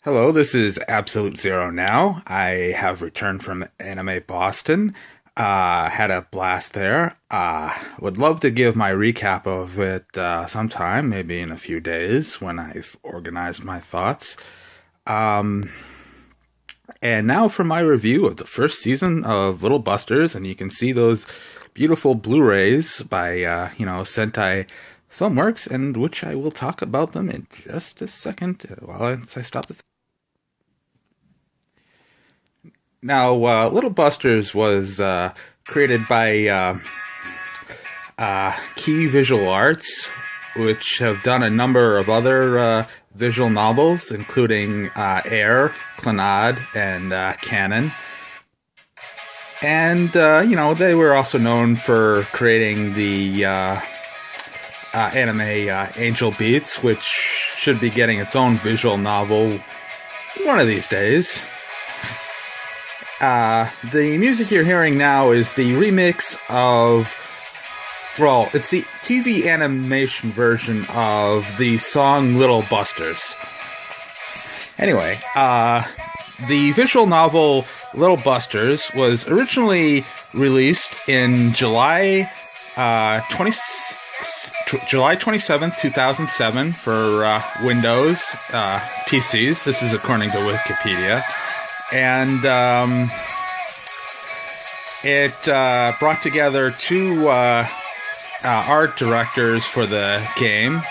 Hello, this is Absolute Zero now. I have returned from Anime Boston. Had a blast there. Would love to give my recap of it sometime, maybe in a few days when I've organized my thoughts. Um, and now for my review of the first season of Little Busters, and you can see those beautiful Blu-rays by Sentai Filmworks, and which I will talk about them in just a second while I stop the. Now, Little Busters was created by Key Visual Arts, which have done a number of other visual novels, including Air, Clannad, and Canon. And, they were also known for creating the anime Angel Beats, which should be getting its own visual novel one of these days. The music you're hearing now is the remix of, well, it's the TV animation version of the song Little Busters. Anyway, the visual novel Little Busters was originally released in July 27th, 2007 for Windows PCs. This is according to Wikipedia. And it brought together two art directors for the game.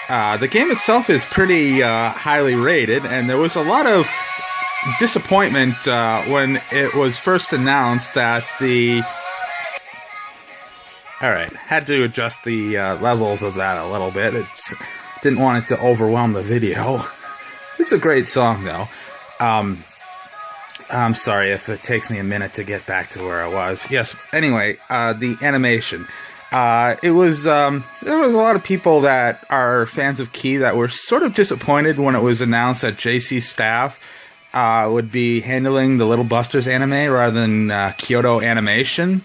The game itself is pretty highly rated, and there was a lot of disappointment when it was first announced that the... Alright, had to adjust the levels of that a little bit. Didn't want it to overwhelm the video. It's a great song, though. I'm sorry if it takes me a minute to get back to where I was. Yes, anyway, the animation. There was a lot of people that are fans of Key that were sort of disappointed when it was announced that JC Staff would be handling the Little Busters anime rather than Kyoto Animation,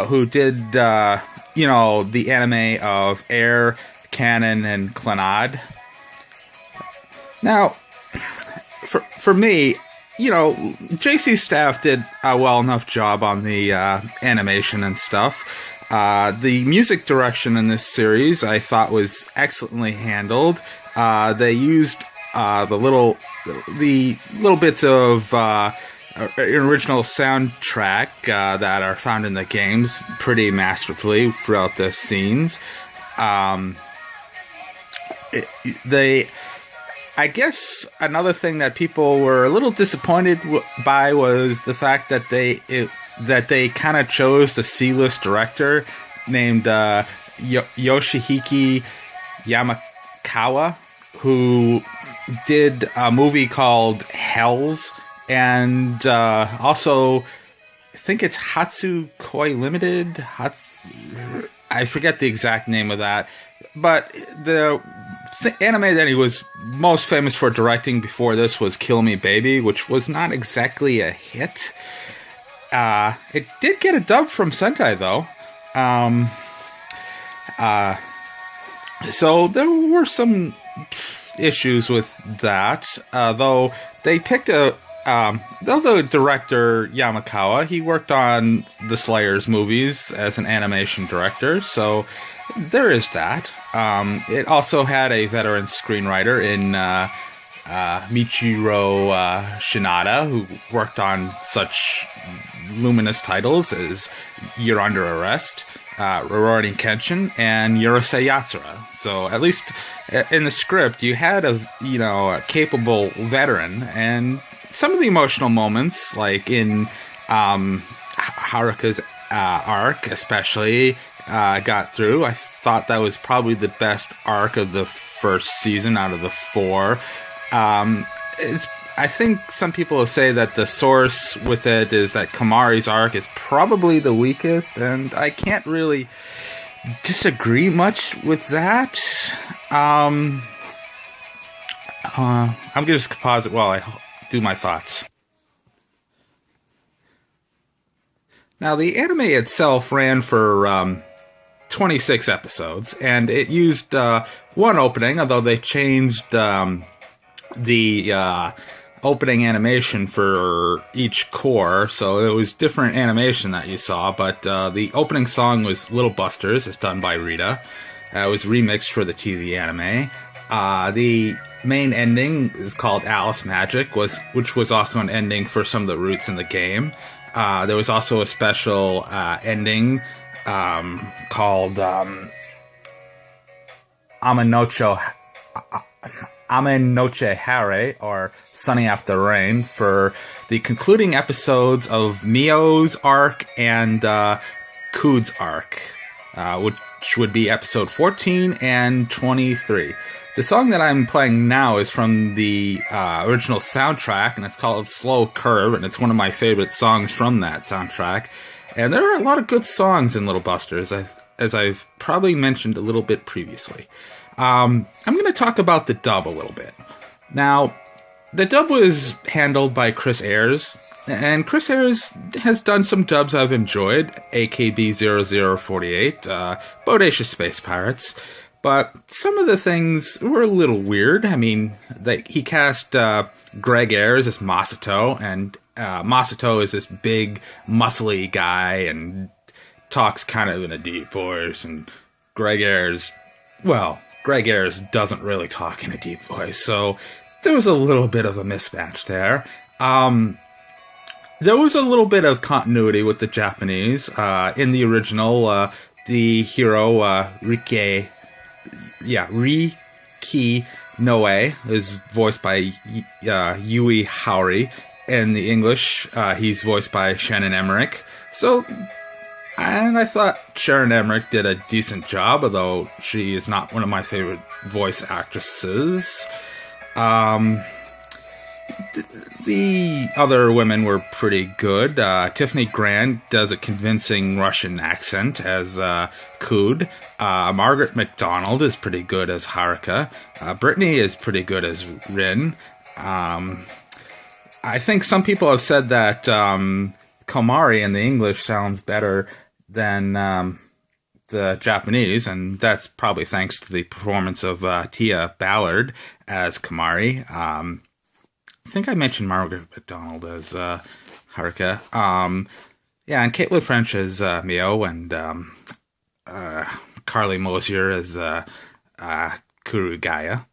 who did, the anime of Air, Canon, and Clannad. Now, for me, JC Staff did a well enough job on the animation and stuff. The music direction in this series I thought was excellently handled. They used the little bits of original soundtrack that are found in the games pretty masterfully throughout the scenes. I guess another thing that people were a little disappointed by was the fact that they kind of chose the C-list director named Yoshiki Yamakawa, who did a movie called Hells, and also I think it's Hatsu Koi Limited. I forget the exact name of that, but the anime that he was most famous for directing before this was Kill Me Baby, which was not exactly a hit. It did get a dub from Sentai, though. So there were some issues with that, though they picked though the director, Yamakawa, he worked on the Slayers movies as an animation director, so there is that. It also had a veteran screenwriter in Michiro Shinada, who worked on such luminous titles as You're Under Arrest, Rurouni Kenshin, and Urusei Yatsura. So at least in the script, you had a capable veteran, and some of the emotional moments, like in Haruka's arc, especially, got through. I thought that was probably the best arc of the first season out of the 4. I think some people say that the source with it is that Kamari's arc is probably the weakest, and I can't really disagree much with that. I'm going to just pause it while I do my thoughts. Now, the anime itself ran for 26 episodes, and it used one opening, although they changed the opening animation for each core, so it was different animation that you saw, but the opening song was Little Busters. It's done by Rita. It was remixed for the TV anime. The main ending is called Alice Magic, which was also an ending for some of the roots in the game. There was also a special ending called Amenoche Hare, or Sunny After Rain, for the concluding episodes of Mio's arc and Kude's arc, which would be episode 14 and 23. The song that I'm playing now is from the original soundtrack, and it's called Slow Curve, and it's one of my favorite songs from that soundtrack. And there are a lot of good songs in Little Busters, as I've probably mentioned a little bit previously. I'm going to talk about the dub a little bit. Now, the dub was handled by Chris Ayres, and Chris Ayres has done some dubs I've enjoyed, AKB0048, Bodacious Space Pirates, but some of the things were a little weird. I mean, he cast Greg Ayres as Masato, and Masato is this big, muscly guy and talks kind of in a deep voice, and Greg Ayres doesn't really talk in a deep voice, so there was a little bit of a mismatch there. There was a little bit of continuity with the Japanese. In the original, the hero, Riki Noe is voiced by Yui Howery. In the English, he's voiced by Shannon Emmerich. And I thought Sharon Emmerich did a decent job, although she is not one of my favorite voice actresses. The other women were pretty good. Tiffany Grant does a convincing Russian accent as Kude. Margaret MacDonald is pretty good as Haruka. Brittany is pretty good as Rin. I think some people have said that Komari in the English sounds better than the Japanese, and that's probably thanks to the performance of Tia Ballard as Komari. I think I mentioned Margaret MacDonald as Haruka. And Caitlin French as Mio, and Carly Mosier as Kurugaya.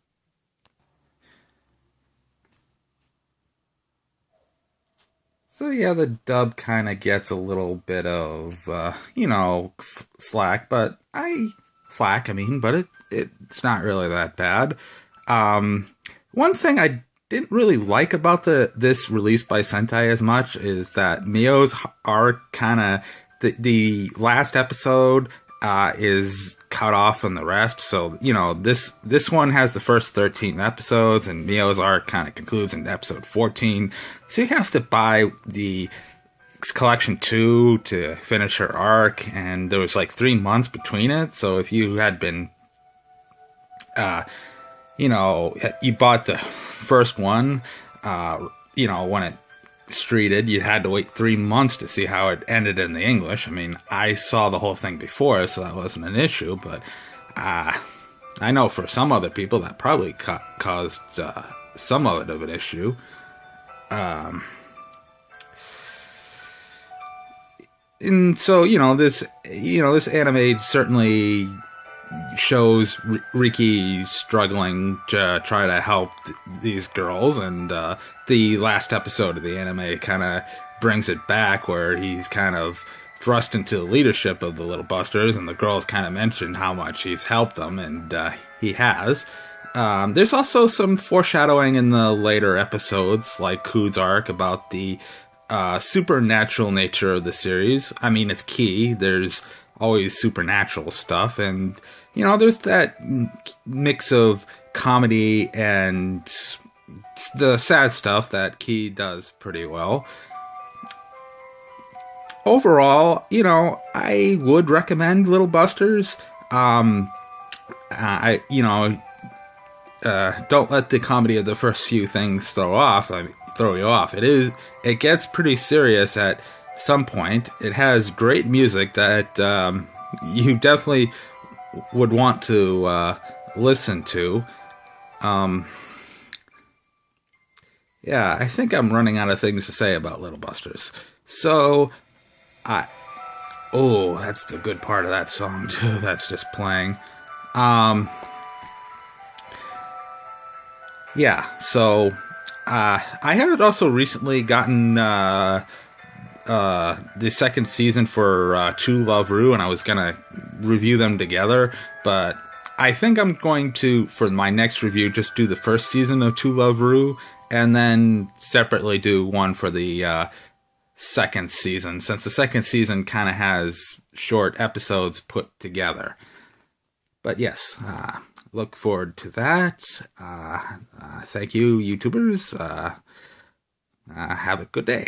So yeah, the dub kind of gets a little bit of, slack, but it's not really that bad. One thing I didn't really like about this release by Sentai as much is that Mio's arc kind of, the last episode is cut off from the rest. So, this one has the first 13 episodes, and Mio's arc kind of concludes in episode 14. So you have to buy the collection 2 to finish her arc, and there was like 3 months between it. So if you had been, you bought the first one, when it streeted, you had to wait 3 months to see how it ended in the English. I mean, I saw the whole thing before, so that wasn't an issue, but I know for some other people that probably caused somewhat of an issue. And so, this anime certainly shows Riki struggling to try to help these girls, and the last episode of the anime kind of brings it back, where he's kind of thrust into the leadership of the Little Busters, and the girls kind of mention how much he's helped them, and he has. There's also some foreshadowing in the later episodes, like Kude's arc, about the supernatural nature of the series. I mean, it's key. There's always supernatural stuff, and there's that mix of comedy and the sad stuff that Key does pretty well. Overall, I would recommend Little Busters. Don't let the comedy of the first few things throw you off. It gets pretty serious at some point. It has great music that you definitely would want to listen to. Yeah, I think I'm running out of things to say about Little Busters. So, I oh, that's the good part of that song too. That's just playing. Um, yeah. So, I had also recently gotten the second season for True Love Ru, and I was gonna review them together, but I think I'm going to, for my next review, just do the first season of True Love Ru, and then separately do one for the second season, since the second season kind of has short episodes put together. But yes, look forward to that. Thank you, YouTubers. Have a good day.